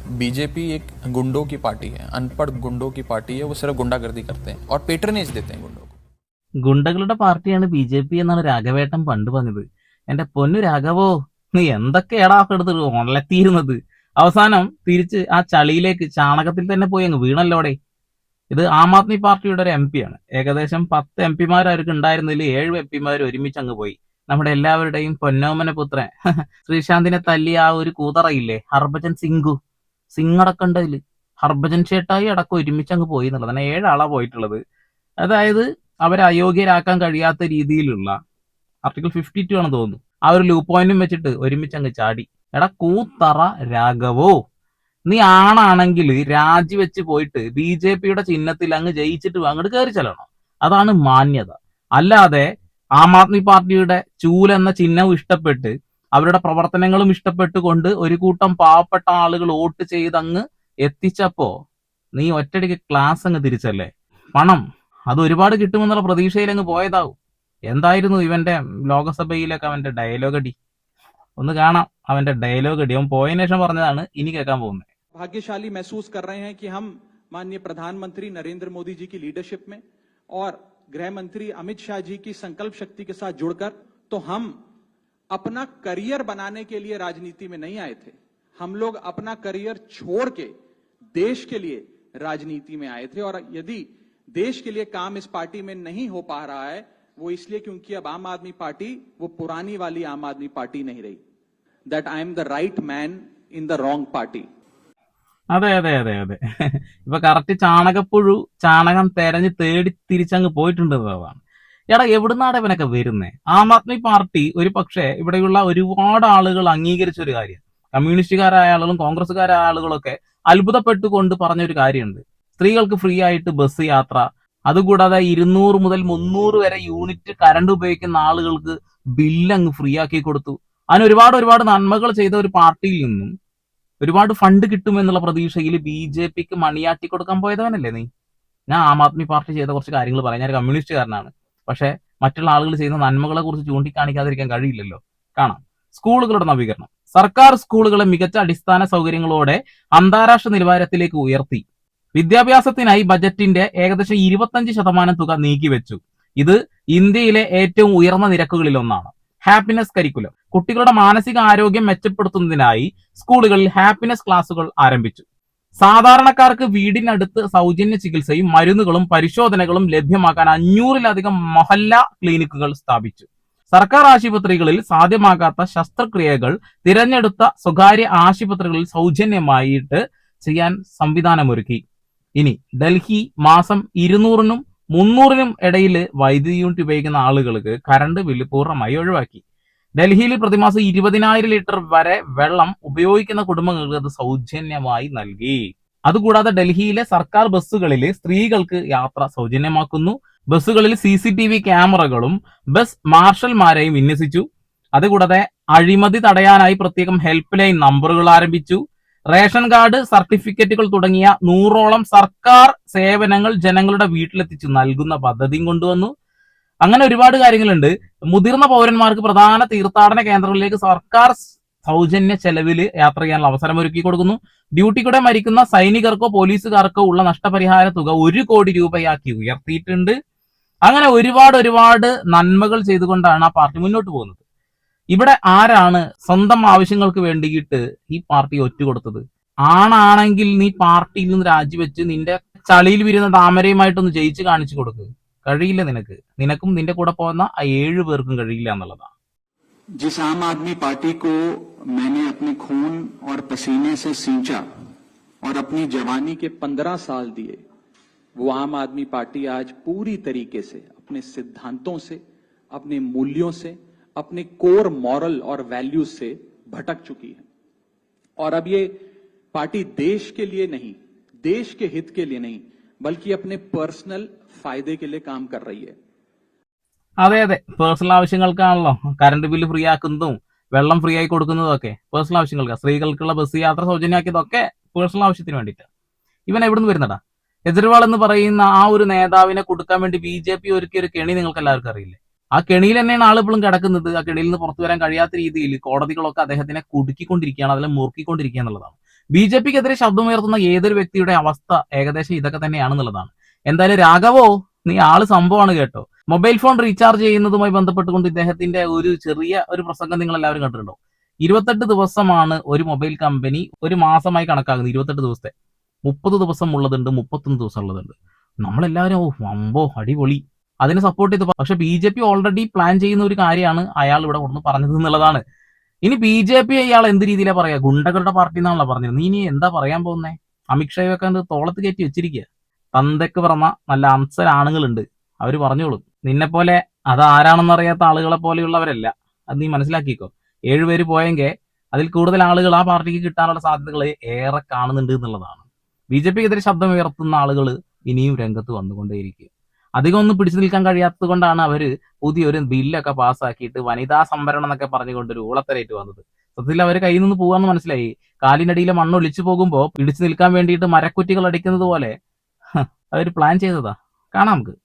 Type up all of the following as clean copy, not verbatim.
BJP एक गुंडों की पार्टी है, अनपढ़ गुंडों की पार्टी है। वो सिर्फ गुंडागर्दी करते हैं और पेट्रनेज देते हैं गुंडों को। ഗുണ്ടകളുടെ പാർട്ടിയാണ് ബി ജെ പി എന്നാണ് രാഘവേട്ടൻ പണ്ട് പറഞ്ഞത്. എന്റെ പൊന്നു രാഘവോ, നീ എന്തൊക്കെയാടാ എടുത്ത് ഒണലെത്തിയിരുന്നത്. അവസാനം തിരിച്ച് ആ ചളിയിലേക്ക് ചാണകത്തിൽ തന്നെ പോയി അങ്ങ് വീണല്ലോടെ. ഇത് ആം ആദ്മി പാർട്ടിയുടെ ഒരു എം പി ആണ്. ഏകദേശം 10 എം പിമാർ അവർക്ക് ഉണ്ടായിരുന്നതിൽ 7 എം പിമാർ ഒരുമിച്ച് അങ്ങ് പോയി. നമ്മുടെ എല്ലാവരുടെയും പൊന്നോമന പുത്രൻ ശ്രീശാന്തിനെ തല്ലിയ ആ ഒരു കൂതറയില്ലേ, ഹർഭജൻ സിംഗ് അടക്കണ്ടതില്. ഹർഭജൻ ചേട്ടായി അടക്കം ഒരുമിച്ച് അങ്ങ് പോയി എന്നുള്ളതാണ്. 7 ആളാ പോയിട്ടുള്ളത്. അതായത് അവരെ അയോഗ്യരാക്കാൻ കഴിയാത്ത രീതിയിലുള്ള ആർട്ടിക്കിൾ 52 ആണെന്ന് തോന്നുന്നു, ആ ഒരു ലൂ പോയിന്റും വെച്ചിട്ട് ഒരുമിച്ച് അങ്ങ് ചാടി. എടാ കൂത്തറ രാഘവോ, നീ ആണാണെങ്കിൽ രാജിവെച്ച് പോയിട്ട് ബി ജെ പിയുടെ ചിഹ്നത്തിൽ അങ്ങ് ജയിച്ചിട്ട് അങ്ങോട്ട് കയറി ചെല്ലണം. അതാണ് മാന്യത. അല്ലാതെ ആം ആദ്മി പാർട്ടിയുടെ ചൂൽ എന്ന ചിഹ്നവും ഇഷ്ടപ്പെട്ട് അവരുടെ പ്രവർത്തനങ്ങളും ഇഷ്ടപ്പെട്ടുകൊണ്ട് ഒരു കൂട്ടം പാവപ്പെട്ട ആളുകൾ വോട്ട് ചെയ്ത് അങ്ങ് എത്തിച്ചപ്പോ നീ ഒറ്റടിക്ക് ക്ലാസ് അങ്ങ് തിരിച്ചല്ലേ. പണം അത് ഒരുപാട് കിട്ടുമെന്നുള്ള പ്രതീക്ഷയിൽ അങ്ങ് പോയതാവും. എന്തായിരുന്നു ഇവന്റെ ലോകസഭയിലൊക്കെ അവന്റെ ഡയലോഗ് അടി? ഒന്ന് കാണാം അവന്റെ ഡയലോഗ് അടി. അവൻ പോയതിനു ശേഷം പറഞ്ഞതാണ്, ഇനി കേൾക്കാൻ പോകുന്നത്. भाग्यशाली महसूस कर रहे हैं कि हम माननीय प्रधानमंत्री नरेंद्र मोदी जी की लीडरशिप में और गृह मंत्री अमित शाह जी की संकल्प शक्ति के साथ जुड़कर, तो हम अपना करियर बनाने के लिए राजनीति में नहीं आए थे। हम लोग अपना करियर छोड़ के देश के लिए राजनीति में आए थे। और यदि देश के लिए काम इस पार्टी में नहीं हो पा रहा है, वो इसलिए क्योंकि अब आम आदमी पार्टी वो पुरानी वाली आम आदमी पार्टी नहीं रही। That I am the right man in the wrong party. അതെ അതെ അതെ അതെ ഇപ്പൊ കറക്റ്റ് ചാണകപ്പുഴു ചാണകം തെരഞ്ഞ് തേടി തിരിച്ചങ്ങ് പോയിട്ടുണ്ട് എന്നുള്ളതാണ്. എടാ എവിടുന്നാണ് ഇവനൊക്കെ വരുന്നേ? ആം ആദ്മി പാർട്ടി ഒരു പക്ഷേ ഇവിടെയുള്ള ഒരുപാട് ആളുകൾ അംഗീകരിച്ച ഒരു കാര്യം, കമ്മ്യൂണിസ്റ്റുകാരായ ആളുകളും കോൺഗ്രസ്സുകാരായ ആളുകളൊക്കെ അത്ഭുതപ്പെട്ടുകൊണ്ട് പറഞ്ഞൊരു കാര്യമുണ്ട്. സ്ത്രീകൾക്ക് ഫ്രീ ആയിട്ട് ബസ് യാത്ര, അതുകൂടാതെ 200 മുതൽ 300 വരെ യൂണിറ്റ് കറണ്ട് ഉപയോഗിക്കുന്ന ആളുകൾക്ക് ബില്ല് അങ്ങ് ഫ്രീ ആക്കി കൊടുത്തു. അങ്ങനെ ഒരുപാട് നന്മകൾ ചെയ്ത ഒരു പാർട്ടിയിൽ നിന്നും ഒരുപാട് ഫണ്ട് കിട്ടുമെന്നുള്ള പ്രതീക്ഷയിൽ ബി ജെ പിക്ക് മണിയാട്ടി കൊടുക്കാൻ പോയതവനല്ലേ നീ? ഞാൻ ആം ആദ്മി പാർട്ടി ചെയ്ത കുറച്ച് കാര്യങ്ങൾ പറയാം. ഞാൻ കമ്മ്യൂണിസ്റ്റുകാരനാണ്, പക്ഷെ മറ്റുള്ള ആളുകൾ ചെയ്യുന്ന നന്മകളെ കുറിച്ച് ചൂണ്ടിക്കാണിക്കാതിരിക്കാൻ കഴിയില്ലല്ലോ. കാണാം. സ്കൂളുകളുടെ നവീകരണം. സർക്കാർ സ്കൂളുകളെ മികച്ച അടിസ്ഥാന സൗകര്യങ്ങളോടെ അന്താരാഷ്ട്ര നിലവാരത്തിലേക്ക് ഉയർത്തി. വിദ്യാഭ്യാസത്തിനായി ബജറ്റിന്റെ ഏകദേശം 25% തുക നീക്കിവെച്ചു. ഇത് ഇന്ത്യയിലെ ഏറ്റവും ഉയർന്ന നിരക്കുകളിൽ ഒന്നാണ്. Happiness curriculum. കുട്ടികളുടെ മാനസിക ആരോഗ്യം മെച്ചപ്പെടുത്തുന്നതിനായി സ്കൂളുകളിൽ ഹാപ്പിനെസ് ക്ലാസുകൾ ആരംഭിച്ചു. സാധാരണക്കാർക്ക് വീടിനടുത്ത് സൗജന്യ ചികിത്സയും മരുന്നുകളും പരിശോധനകളും ലഭ്യമാക്കാൻ 500-ലധികം മൊഹല്ല ക്ലിനിക്കുകൾ സ്ഥാപിച്ചു. സർക്കാർ ആശുപത്രികളിൽ സാധ്യമാകാത്ത ശസ്ത്രക്രിയകൾ തിരഞ്ഞെടുത്ത സ്വകാര്യ ആശുപത്രികളിൽ സൗജന്യമായിട്ട് ചെയ്യാൻ സംവിധാനമൊരുക്കി. ഇനി ഡൽഹി മാസം 200-നും 300-നും ഇടയിൽ വൈദ്യുതി യൂണിറ്റ് ഉപയോഗിക്കുന്ന ആളുകൾക്ക് കറണ്ട് ബില്ല് പൂർണ്ണമായി ഒഴിവാക്കി. ഡൽഹിയിൽ പ്രതിമാസം 20,000 ലിറ്റർ വരെ വെള്ളം ഉപയോഗിക്കുന്ന കുടുംബങ്ങൾക്ക് അത് സൗജന്യമായി നൽകി. അതുകൂടാതെ ഡൽഹിയിലെ സർക്കാർ ബസ്സുകളിൽ സ്ത്രീകൾക്ക് യാത്ര സൗജന്യമാക്കുന്നു. ബസ്സുകളിൽ CCTV ക്യാമറകളും ബസ് മാർഷൽമാരെയും വിന്യസിച്ചു. അതുകൂടാതെ അഴിമതി തടയാനായി പ്രത്യേകം ഹെൽപ്പ് ലൈൻ നമ്പറുകൾ ആരംഭിച്ചു. റേഷൻ കാർഡ്, സർട്ടിഫിക്കറ്റുകൾ തുടങ്ങിയ 100ഓളം സർക്കാർ സേവനങ്ങൾ ജനങ്ങളുടെ വീട്ടിലെത്തിച്ചു നൽകുന്ന പദ്ധതിയും കൊണ്ടുവന്നു. അങ്ങനെ ഒരുപാട് കാര്യങ്ങളുണ്ട്. മുതിർന്ന പൗരന്മാർക്ക് പ്രധാന തീർത്ഥാടന കേന്ദ്രങ്ങളിലേക്ക് സർക്കാർ സൗജന്യ ചെലവിൽ യാത്ര ചെയ്യാനുള്ള അവസരം ഒരുക്കി കൊടുക്കുന്നു. ഡ്യൂട്ടിക്കൂടെ മരിക്കുന്ന സൈനികർക്കോ പോലീസുകാർക്കോ ഉള്ള നഷ്ടപരിഹാര തുക 1 കോടി രൂപയാക്കി ഉയർത്തിയിട്ടുണ്ട്. അങ്ങനെ ഒരുപാട് നന്മകൾ ചെയ്തുകൊണ്ടാണ് ആ പാർട്ടി മുന്നോട്ട് പോകുന്നത്. ഇവിടെ ആരാണ് സ്വന്തം ആവശ്യങ്ങൾക്ക് വേണ്ടിയിട്ട് ഈ പാർട്ടി ഒറ്റുകൊടുത്തത്? ആണാണെങ്കിൽ നീ പാർട്ടിയിൽ നിന്ന് രാജിവെച്ച് നിന്റെ ചളിയിൽ വിരുന്ന താമരയുമായിട്ടൊന്ന് ജയിച്ച് കാണിച്ചു കൊടുക്ക്. കഴിയില്ല നിനക്കും നിന്റെ കൂടെ പോകുന്ന ആ 7 പേർക്കും കഴിയില്ല എന്നുള്ളതാണ്. जिस आम आदमी पार्टी को मैंने अपने खून और पसीने से सींचा और अपनी जवानी के 15 साल दिए, वो आम आदमी पार्टी आज पूरी तरीके से अपने सिद्धांतों से, अपने मूल्यों से, अपने कोर मॉरल और वैल्यूज से भटक चुकी है। और अब ये पार्टी देश के लिए नहीं, देश के हित के लिए नहीं, बल्कि अपने पर्सनल फायदे के लिए काम कर रही है। അതെ പേഴ്സണൽ ആവശ്യങ്ങൾക്കാണല്ലോ കറണ്ട് ബില്ല് ഫ്രീ ആക്കുന്നതും വെള്ളം ഫ്രീ ആയി കൊടുക്കുന്നതും ഒക്കെ. പേഴ്സണൽ ആവശ്യങ്ങൾക്ക്, സ്ത്രീകൾക്കുള്ള ബസ് യാത്ര സൗജന്യമാക്കിയതൊക്കെ പേഴ്സണൽ ആവശ്യത്തിന് വേണ്ടിയിട്ടാണ്. ഇവൻ എവിടുന്ന് വരുന്നടാ? കെജ്രിവാൾ എന്ന് പറയുന്ന ആ ഒരു നേതാവിനെ കൊടുക്കാൻ വേണ്ടി BJP ഒരുക്കിയ ഒരു കെണി നിങ്ങൾക്ക് എല്ലാവർക്കും അറിയില്ലേ? ആ കെണിയിൽ തന്നെയാണ് ആളിപ്പോഴും കിടക്കുന്നത്. ആ കെണിയിൽ നിന്ന് പുറത്തു വരാൻ കഴിയാത്ത രീതിയിൽ കോടതികളൊക്കെ അദ്ദേഹത്തിനെ കുടുക്കിക്കൊണ്ടിരിക്കുകയാണ്, അതിലെ മുറുക്കിക്കൊണ്ടിരിക്കുക എന്നുള്ളതാണ്. BJPക്കെതിരെ ശബ്ദമുയർത്തുന്ന ഏതൊരു വ്യക്തിയുടെ അവസ്ഥ ഏകദേശം ഇതൊക്കെ തന്നെയാണെന്നുള്ളതാണ്. എന്തായാലും രാഘവോ, നീ ആള് സംഭവമാണ് കേട്ടോ. മൊബൈൽ ഫോൺ റീചാർജ് ചെയ്യുന്നതുമായി ബന്ധപ്പെട്ടുകൊണ്ട് ഇദ്ദേഹത്തിന്റെ ഒരു ചെറിയ ഒരു പ്രസംഗം നിങ്ങൾ എല്ലാവരും കണ്ടിട്ടുണ്ടോ? 28 ദിവസമാണ് ഒരു മൊബൈൽ കമ്പനി ഒരു മാസമായി കണക്കാക്കുന്നത്. 28 ദിവസത്തെ 30 ദിവസം ഉള്ളതുണ്ട്, 31 ദിവസം ഉള്ളതുണ്ട്. നമ്മളെല്ലാവരും വമ്പോ അടിപൊളി അതിനെ സപ്പോർട്ട് ചെയ്തു. പക്ഷെ BJP ഓൾറെഡി പ്ലാൻ ചെയ്യുന്ന ഒരു കാര്യമാണ് അയാൾ ഇവിടെ കൊണ്ടു പറഞ്ഞത് എന്നുള്ളതാണ്. ഇനി BJP അയാൾ എന്ത് രീതിയിലാണ് പറയാ? ഗുണ്ടകളുടെ പാർട്ടി എന്നാണല്ലോ പറഞ്ഞത്. നീ ഇനി എന്താ പറയാൻ പോകുന്നേ? അമിത്ഷായൊക്കെ തോളത്ത് കയറ്റി വെച്ചിരിക്കുക. തന്തയ്ക്ക് പറഞ്ഞ നല്ല അംസൽ ആണുങ്ങളുണ്ട്, അവര് പറഞ്ഞോളും. നിന്നെ പോലെ അതാരാണെന്നറിയാത്ത ആളുകളെ പോലെയുള്ളവരല്ല, അത് നീ മനസ്സിലാക്കിക്കോ. 7 പേര് പോയെങ്കിൽ അതിൽ കൂടുതൽ ആളുകൾ ആ പാർട്ടിക്ക് കിട്ടാനുള്ള സാധ്യതകൾ ഏറെ കാണുന്നുണ്ട് എന്നുള്ളതാണ്. BJPക്കെതിരെ ശബ്ദമുയർത്തുന്ന ആളുകൾ ഇനിയും രംഗത്ത് വന്നുകൊണ്ടേയിരിക്കും. അധികം ഒന്നും പിടിച്ചു നിൽക്കാൻ കഴിയാത്തത് കൊണ്ടാണ് അവര് പുതിയൊരു ബില്ലൊക്കെ പാസ്സാക്കിയിട്ട് വനിതാ സംവരണം എന്നൊക്കെ പറഞ്ഞുകൊണ്ടൊരു ഊളത്തരേറ്റ് വന്നത്. സത്യത്തിൽ അവർ കയ്യിൽ നിന്ന് പോകാന്ന് മനസ്സിലായി. കാലിനടിയിലെ മണ്ണ് ഒലിച്ചു പോകുമ്പോൾ പിടിച്ചു നിൽക്കാൻ വേണ്ടിയിട്ട് മരക്കുറ്റികൾ അടിക്കുന്നത് പോലെ അവർ പ്ലാൻ ചെയ്തതാ. കാണാം നമുക്ക്.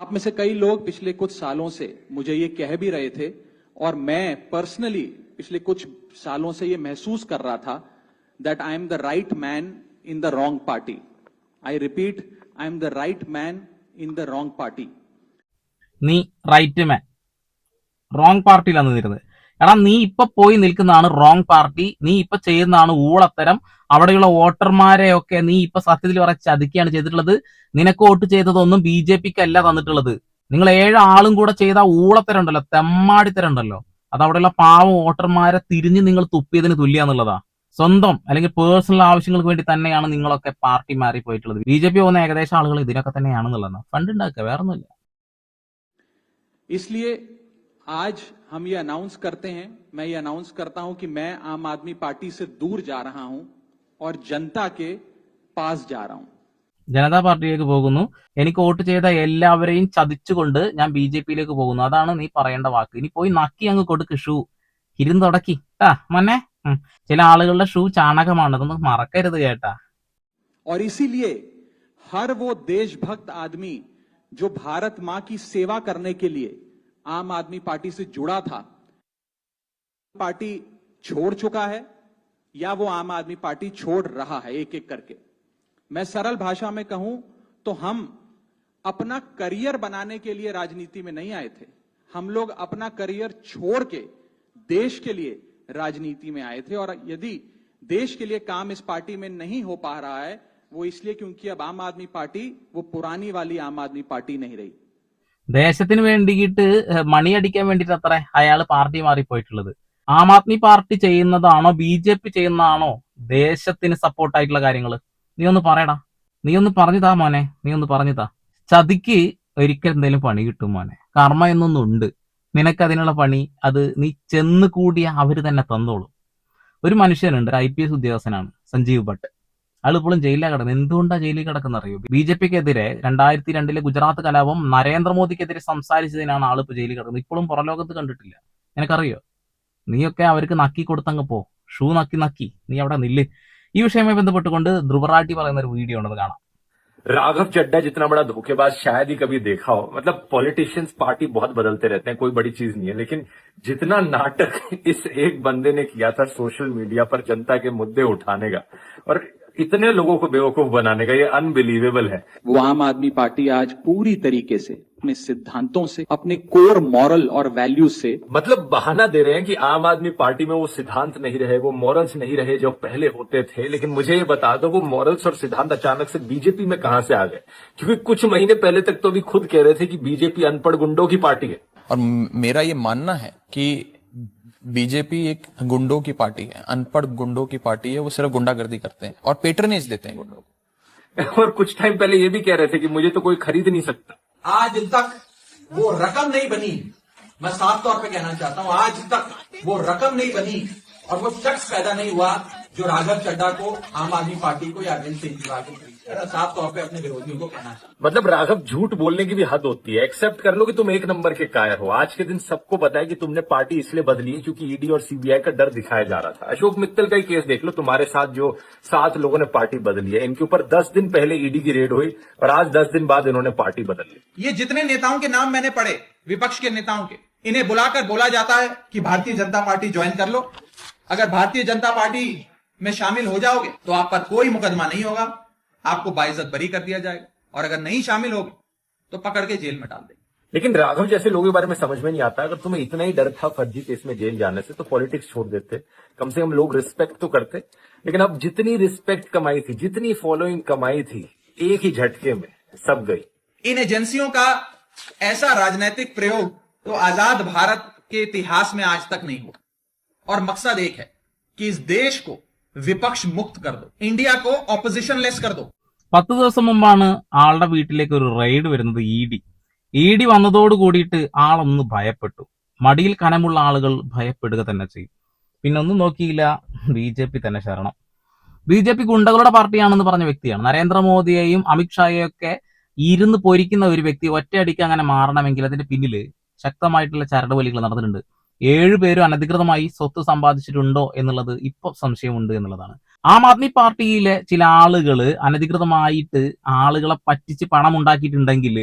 आप में से कई लोग पिछले कुछ सालों से मुझे ये कह भी रहे थे और मैं पर्सनली पिछले कुछ सालों से ये महसूस कर रहा था that I am the right man in the wrong party. I repeat, I am the right man in the wrong party. നീ റൈറ്റ് മാൻ, റോങ് പാർട്ടിയിലാണ് നിന്നിരുന്നത്. എടാ, നീ ഇപ്പൊ പോയി നിൽക്കുന്നതാണ് റോങ് പാർട്ടി. നീ ഇപ്പൊ ചെയ്യുന്നതാണ് ഊളത്തരം. അവിടെയുള്ള വോട്ടർമാരെയൊക്കെ നീ ഇപ്പൊ സത്യത്തിൽ പറ ചതിക്കുകയാണ് ചെയ്തിട്ടുള്ളത്. നിനക്ക് വോട്ട് ചെയ്തതൊന്നും BJPക്ക് അല്ല തന്നിട്ടുള്ളത്. നിങ്ങൾ 7 ആളും കൂടെ ചെയ്ത ഊളത്തരം ഉണ്ടല്ലോ, തെമ്മാടിത്തരം ഉണ്ടല്ലോ, അത് അവിടെയുള്ള പാവം വോട്ടർമാരെ തിരിഞ്ഞ് നിങ്ങൾ തുപ്പിയതിന് തുല്യാന്നുള്ളതാ. സ്വന്തം അല്ലെങ്കിൽ പേഴ്സണൽ ആവശ്യങ്ങൾക്ക് വേണ്ടി തന്നെയാണ് നിങ്ങളൊക്കെ പാർട്ടി മാറി പോയിട്ടുള്ളത്. BJP പോകുന്ന ഏകദേശം ആളുകൾ ഇതിനൊക്കെ തന്നെയാണെന്നുള്ളതാണ്. ഫണ്ട് ഉണ്ടാക്കുക, വേറെ ഒന്നുമില്ല. इसलिए आज हम ये अनाउंस करते हैं, मैं ये अनाउंस करता हूं कि मैं आम आदमी पार्टी से दूर जा रहा हूं और जनता के पास जा रहा हूं. ജനതാ പാർട്ടിയിലേക്ക് പോകുന്നു. എനിക്ക് വോട്ട് ചെയ്ത എല്ലാവരെയും ചതിച്ചുകൊണ്ട് ഞാൻ BJPയിലേക്ക് പോകുന്നു. അതാണ് നീ പറയേണ്ട വാക്ക്. ഇനി പോയി നക്കി അങ്ങ് കൊടുക്ക് ഷൂ, ഇരുന്ന് തുടക്കി മോനെ. ചില ആളുകളുടെ ഷൂ ചാണകമാണ്, അതൊന്നും മറക്കരുത് കേട്ടാ. और इसीलिए हर वो देशभक्त आदमी जो भारत मां की सेवा करने के लिए आम आदमी पार्टी से जुड़ा था, पार्टी छोड़ चुका है या वो आम आदमी पार्टी छोड़ रहा है एक एक करके. मैं सरल भाषा में कहूं तो हम अपना करियर बनाने के लिए राजनीति में नहीं आए थे. हम लोग अपना करियर छोड़ के देश के लिए राजनीति में आए थे. और यदि देश के लिए काम इस पार्टी में नहीं हो पा रहा है, वो इसलिए क्योंकि अब आम आदमी पार्टी वो पुरानी वाली आम आदमी पार्टी नहीं रही. ദേശത്തിന് വേണ്ടിയിട്ട് മണിയടിക്കാൻ വേണ്ടിയിട്ട് അത്ര അയാൾ പാർട്ടി മാറിപ്പോയിട്ടുള്ളത്. ആം ആദ്മി പാർട്ടി ചെയ്യുന്നതാണോ BJP ചെയ്യുന്നതാണോ ദേശത്തിന് സപ്പോർട്ടായിട്ടുള്ള കാര്യങ്ങൾ? നീ ഒന്ന് പറയടാ, നീ ഒന്ന് പറഞ്ഞുതാ മോനെ, നീ ഒന്ന് പറഞ്ഞുതാ. ചതിക്ക് ഒരിക്കൽ എന്തെങ്കിലും പണി കിട്ടും മോനെ. കർമ്മ എന്നൊന്നുണ്ട്, നിനക്ക് അതിനുള്ള പണി അത് നീ ചെന്ന് കൂടിയ അവര് തന്നെ തന്നോളും. ഒരു മനുഷ്യനുണ്ട്, ഒരു IPS ഉദ്യോഗസ്ഥനാണ്, സഞ്ജീവ് ഭട്ട്. അയാൾ ഇപ്പോഴും ജയിലിലാണ് കിടക്കുന്നത്. എന്തുകൊണ്ടാണ് ജയിലിൽ കിടക്കുന്നത് അറിയോ? BJPക്കെതിരെ 2002 ഗുജറാത്ത് കലാപം നരേന്ദ്രമോദിക്കെതിരെ സംസാരിച്ചതിനാണ് ആൾ ഇപ്പോൾ ജയിലിൽ കിടക്കുന്നത്. ഇപ്പോഴും പുറലോകത്ത് കണ്ടിട്ടില്ല. നിനക്കറിയോ? നീയൊക്കെ അവർക്ക് നക്കി കൊടുത്തങ്ങ് പോ, ഷൂ നക്കി നീ അവിടെ നില്ല്. ഈ വിഷയവുമായി ബന്ധപ്പെട്ടുകൊണ്ട് ധ്രുവറാട്ടി പറയുന്ന ഒരു വീഡിയോ ഉണ്ടെന്ന് കാണാം. राघव चड्डा जितना बड़ा धोखेबाज शायद ही कभी देखा हो. मतलब पॉलिटिशियंस पार्टी बहुत बदलते रहते हैं, कोई बड़ी चीज नहीं है, लेकिन जितना नाटक इस एक बंदे ने किया था सोशल मीडिया पर जनता के मुद्दे उठाने का और इतने लोगों को बेवकूफ बनाने का, ये अनबिलीवेबल है. वो आम आदमी पार्टी आज पूरी तरीके से अपने सिद्धांतों से, अपने कोर मॉरल और वैल्यूज से, मतलब बहाना दे रहे हैं कि आम आदमी पार्टी में वो सिद्धांत नहीं रहे, वो मॉरल्स नहीं रहे जो पहले होते थे. लेकिन मुझे ये बता दो, वो मॉरल्स और सिद्धांत अचानक से BJP में कहां से आ गए? क्योंकि कुछ महीने पहले तक तो भी खुद कह रहे थे कि BJP अनपढ़ गुंडों की पार्टी है. और मेरा ये मानना है कि BJP एक गुंडों की पार्टी है, अनपढ़ गुंडों की पार्टी है. वो सिर्फ गुंडागर्दी करते हैं और पेट्रनेज देते हैं गुंडों को. और कुछ टाइम पहले ये भी कह रहे थे कि मुझे तो कोई खरीद नहीं सकता. आज तक वो रकम नहीं बनी. मैं साफ तौर पे कहना चाहता हूं, आज तक वो रकम नहीं बनी और वो शख्स पैदा नहीं हुआ जो राघव चड्डा को, आम आदमी पार्टी को या अरविंद केजरीवाल को खरीद. साफ तौर पे अपने विरोधियों को कहना चाहता हूं. मतलब राघव, झूठ बोलने की भी हद होती है. एक्सेप्ट कर लो कि तुम एक नंबर के कायर हो. आज के दिन सबको पता है कि तुमने पार्टी इसलिए बदली है क्योंकि ED और CBI का डर दिखाया जा रहा था. अशोक मित्तल का ही केस देख लो. तुम्हारे साथ जो 7 लोगों ने पार्टी बदली है, इनके ऊपर 10 दिन पहले ED की रेड हुई और आज 10 दिन बाद इन्होंने पार्टी बदल ली. ये जितने नेताओं के नाम मैंने पढ़े, विपक्ष के नेताओं के, इन्हें बुलाकर बोला जाता है कि भारतीय जनता पार्टी ज्वाइन कर लो. अगर भारतीय जनता पार्टी में शामिल हो जाओगे तो आप पर कोई मुकदमा नहीं होगा, आपको बाइज्जत बरी कर दिया जाएगा, और अगर नहीं शामिल होगे तो पकड़ के जेल में डाल देंगे। लेकिन राघव जैसे लोगों के बारे में समझ में नहीं आता, अगर तुम्हें इतना ही डर था फर्जी केस में जेल जाने से तो पॉलिटिक्स छोड़ देते, कम से कम लोग रिस्पेक्ट तो करते। लेकिन अब जितनी रिस्पेक्ट कमाई थी, जितनी फॉलोइंग कमाई थी, एक ही झटके में सब गई। इन एजेंसियों का ऐसा राजनीतिक प्रयोग तो आजाद भारत के इतिहास में आज तक नहीं हुआ, और मकसद एक है कि इस देश को विपक्ष मुक्त कर दो, इंडिया को ऑपोजिशन लेस कर दो। 10 ദിവസം മുമ്പാണ് ആളുടെ വീട്ടിലേക്ക് ഒരു റെയ്ഡ് വരുന്നത്. ഇ ഡി വന്നതോട് കൂടിയിട്ട് ആളൊന്ന് ഭയപ്പെട്ടു. മടിയിൽ കനമുള്ള ആളുകൾ ഭയപ്പെടുക തന്നെ ചെയ്യും. പിന്നെ ഒന്നും നോക്കിയില്ല, BJP തന്നെ ശരണം. BJP ഗുണ്ടകളുടെ പാർട്ടിയാണെന്ന് പറഞ്ഞ വ്യക്തിയാണ്. നരേന്ദ്രമോദിയെയും അമിത്ഷായെയും ഒക്കെ ഇരുന്ന് പൊരിക്കുന്ന ഒരു വ്യക്തി ഒറ്റയടിക്ക് അങ്ങനെ മാറണമെങ്കിൽ അതിന്റെ പിന്നില് ശക്തമായിട്ടുള്ള ചരടുവലികൾ നടന്നിട്ടുണ്ട്. 7 പേരും അനധികൃതമായി സ്വത്ത് സമ്പാദിച്ചിട്ടുണ്ടോ എന്നുള്ളത് ഇപ്പൊ സംശയമുണ്ട് എന്നുള്ളതാണ്. ആം ആദ്മി പാർട്ടിയിലെ ചില ആളുകള് അനധികൃതമായിട്ട് ആളുകളെ പറ്റിച്ച് പണം ഉണ്ടാക്കിയിട്ടുണ്ടെങ്കിൽ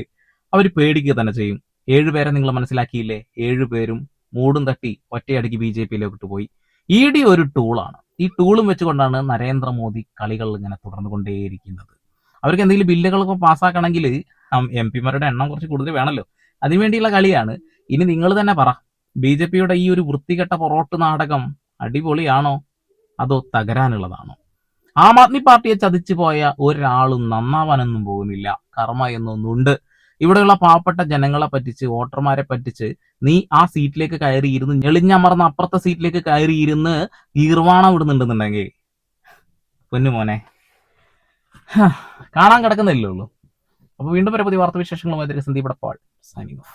അവർ പേടിക്കുക തന്നെ ചെയ്യും. 7 പേരെ നിങ്ങൾ മനസ്സിലാക്കിയില്ലേ? 7 പേരും മൂടും തട്ടി ഒറ്റയടിക്ക് BJPയിലോട്ട് പോയി. ED ഒരു ടൂളാണ്. ഈ ടൂളും വെച്ചുകൊണ്ടാണ് നരേന്ദ്രമോദി കളികൾ ഇങ്ങനെ തുടർന്നുകൊണ്ടേയിരിക്കുന്നത്. അവർക്ക് എന്തെങ്കിലും ബില്ലുകളൊക്കെ പാസ്സാക്കണമെങ്കിൽ MP-മാരുടെ എണ്ണം കുറച്ച് കൂടുതൽ വേണമല്ലോ. അതിനുവേണ്ടിയുള്ള കളിയാണ്. ഇനി നിങ്ങൾ തന്നെ പറ, BJPയുടെ ഈ ഒരു വൃത്തികെട്ട പൊറോട്ട് നാടകം അടിപൊളിയാണോ അതോ തകരാനുള്ളതാണോ? ആം ആദ്മി പാർട്ടിയെ ചതിച്ചു പോയ ഒരാളും നന്നാവാനൊന്നും പോകുന്നില്ല. കർമ്മ എന്നൊന്നുണ്ട്. ഇവിടെയുള്ള പാവപ്പെട്ട ജനങ്ങളെ പറ്റിച്ച്, വോട്ടർമാരെ പറ്റിച്ച് നീ ആ സീറ്റിലേക്ക് കയറിയിരുന്ന് ഞെളിഞ്ഞമർന്ന അപ്പുറത്തെ സീറ്റിലേക്ക് കയറിയിരുന്ന് ഈർവാണം വിടുന്നുണ്ടെന്നുണ്ടെങ്കിൽ പൊന്നുമോനെ കാണാൻ കിടക്കുന്നില്ലേ ഉള്ളൂ. അപ്പൊ വീണ്ടും പുതിയ വാർത്താവിശേഷങ്ങളുമായി സന്ദീപ് പാൾ സൈനിങ് ഓഫ്.